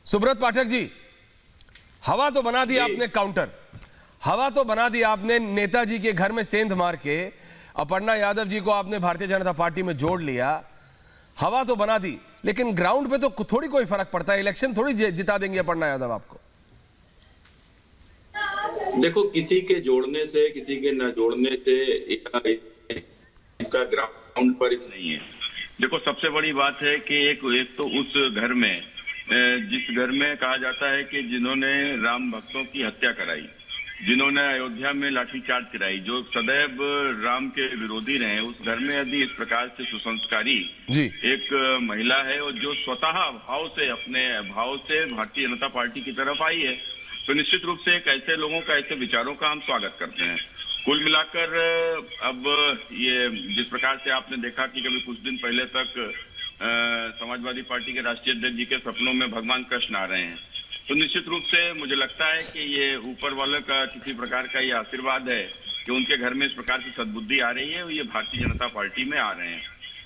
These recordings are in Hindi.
सुब्रत पाठक जी, हवा तो बना दी आपने काउंटर, हवा तो बना दी आपने नेताजी के घर में सेंध मार के अपर्णा यादव जी को आपने भारतीय जनता पार्टी में जोड़ लिया। हवा तो बना दी, लेकिन ग्राउंड पे तो थोड़ी कोई फर्क पड़ता है। इलेक्शन थोड़ी जिता देंगे अपर्णा यादव आपको। देखो, किसी के जोड़ने से किसी के न जोड़ने से इसका ग्राउंड पर नहीं है। देखो, सबसे बड़ी बात है कि एक तो उस घर में, जिस घर में कहा जाता है कि जिन्होंने राम भक्तों की हत्या कराई, जिन्होंने अयोध्या में लाठीचार्ज कराई, जो सदैव राम के विरोधी रहे, उस घर में यदि इस प्रकार से सुसंस्कारी एक महिला है और जो स्वतः भाव से, अपने भाव से भारतीय जनता पार्टी की तरफ आई है, तो निश्चित रूप से एक ऐसे लोगों का, ऐसे विचारों का हम स्वागत करते हैं। कुल मिलाकर अब ये जिस प्रकार से आपने देखा कि कभी कुछ दिन पहले तक समाजवादी पार्टी के राष्ट्रीय अध्यक्ष जी के सपनों में भगवान कृष्ण आ रहे हैं, तो निश्चित रूप से मुझे लगता है कि ये ऊपर वाले का किसी प्रकार का ये आशीर्वाद है कि उनके घर में इस प्रकार की सद्बुद्धि आ रही है और ये भारतीय जनता पार्टी में आ रहे हैं।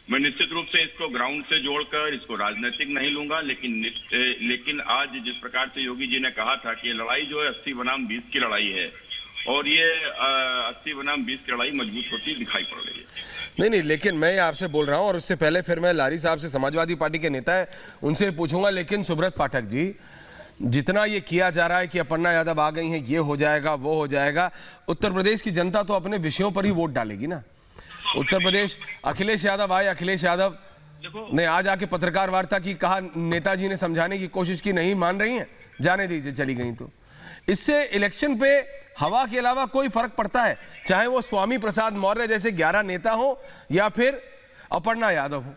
मैं निश्चित रूप से इसको ग्राउंड से जोड़कर इसको राजनीतिक नहीं लूंगा, लेकिन आज जिस प्रकार से योगी जी ने कहा था कि ये लड़ाई जो है 80 बनाम 20 की लड़ाई है, और ये 80 बनाम 20 की लड़ाई मजबूत होती दिखाई पड़ रही है। नहीं, लेकिन मैं आपसे बोल रहा हूं, और उससे पहले फिर मैं लारी साहब से, समाजवादी पार्टी के नेता है, उनसे पूछूंगा। लेकिन सुब्रत पाठक जी, जितना ये किया जा रहा है कि अपर्णा यादव आ गई हैं, ये हो जाएगा, वो हो जाएगा, उत्तर प्रदेश की जनता तो अपने विषयों पर ही वोट डालेगी ना। उत्तर प्रदेश, अखिलेश यादव आए, अखिलेश यादव ने आज आके पत्रकार वार्ता की, कहा नेताजी ने समझाने की कोशिश की, नहीं मान रही हैं, जाने दीजिए, चली गई। तो इससे इलेक्शन पे हवा के अलावा कोई फर्क पड़ता है, चाहे वो स्वामी प्रसाद मौर्य जैसे 11 नेता हो या फिर अपर्णा यादव हो?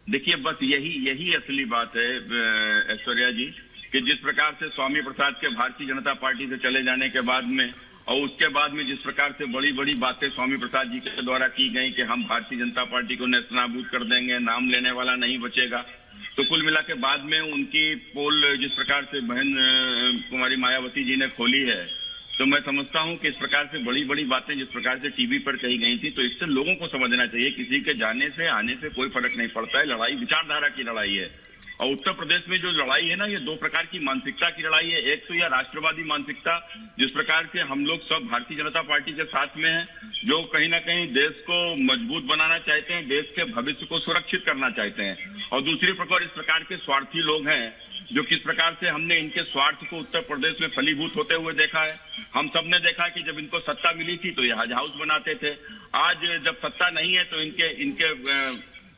देखिए, बस यही असली बात है ऐश्वर्या जी, कि जिस प्रकार से स्वामी प्रसाद के भारतीय जनता पार्टी से चले जाने के बाद में, और उसके बाद में जिस प्रकार से बड़ी बड़ी बातें स्वामी प्रसाद जी के द्वारा की गई कि हम भारतीय जनता पार्टी को नेस्तनाबूद कर देंगे, नाम लेने वाला नहीं बचेगा, तो कुल मिला के बाद में उनकी पोल जिस प्रकार से बहन कुमारी मायावती जी ने खोली है, तो मैं समझता हूं कि इस प्रकार से बड़ी बड़ी बातें जिस प्रकार से टीवी पर कही गई थी, तो इससे लोगों को समझना चाहिए किसी के जाने से आने से कोई फर्क नहीं पड़ता है। लड़ाई विचारधारा की लड़ाई है, और उत्तर प्रदेश में जो लड़ाई है ना, ये 2 प्रकार की मानसिकता की लड़ाई है। एक तो यह राष्ट्रवादी मानसिकता, जिस प्रकार से हम लोग सब भारतीय जनता पार्टी के साथ में हैं, जो कहीं ना कहीं देश को मजबूत बनाना चाहते हैं, देश के भविष्य को सुरक्षित करना चाहते हैं। और दूसरी प्रकार इस प्रकार के स्वार्थी लोग हैं, जो किस प्रकार से हमने इनके स्वार्थ को उत्तर प्रदेश में फलीभूत होते हुए देखा है। हम सबने देखा कि जब इनको सत्ता मिली थी तो ये हज हाउस बनाते थे, आज जब सत्ता नहीं है तो इनके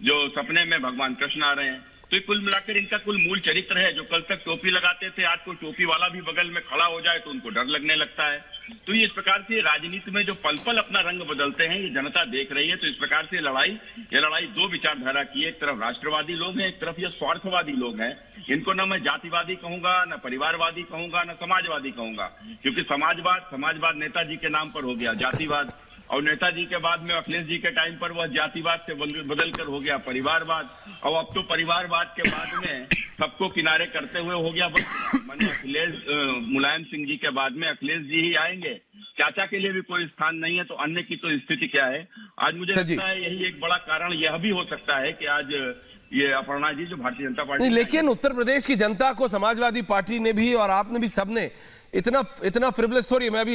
जो सपने में भगवान कृष्ण आ रहे हैं। तो कुल मिलाकर इनका कुल मूल चरित्र है, जो कल तक टोपी लगाते थे, आज कोई टोपी वाला भी बगल में खड़ा हो जाए तो उनको डर लगने लगता है। तो ये इस प्रकार से राजनीति में जो पल पल अपना रंग बदलते हैं, ये जनता देख रही है। तो इस प्रकार से ये लड़ाई 2 विचारधारा की है। एक तरफ राष्ट्रवादी लोग हैं, एक तरफ ये स्वार्थवादी लोग हैं। इनको ना मैं जातिवादी कहूंगा, ना परिवारवादी कहूंगा, ना समाजवादी कहूंगा, क्योंकि समाजवाद नेताजी के नाम पर हो गया, जातिवाद, और नेताजी के बाद में अखिलेश जी के टाइम पर वह जातिवाद से बदल कर हो गया परिवारवाद, और अब तो परिवारवाद के बाद में सबको किनारे करते हुए हो गया माने मुलायम सिंह जी के बाद में अखिलेश जी ही आएंगे। चाचा के लिए भी कोई स्थान नहीं है, तो अन्य की तो स्थिति क्या है। आज मुझे लगता है यही एक बड़ा कारण यह भी हो सकता है कि आज ये अपर्णा जी जो भारतीय जनता पार्टी, लेकिन उत्तर प्रदेश की जनता को समाजवादी पार्टी ने भी और आपने भी, सबने इतना फ्रिवलेस थोड़ी, मैं अभी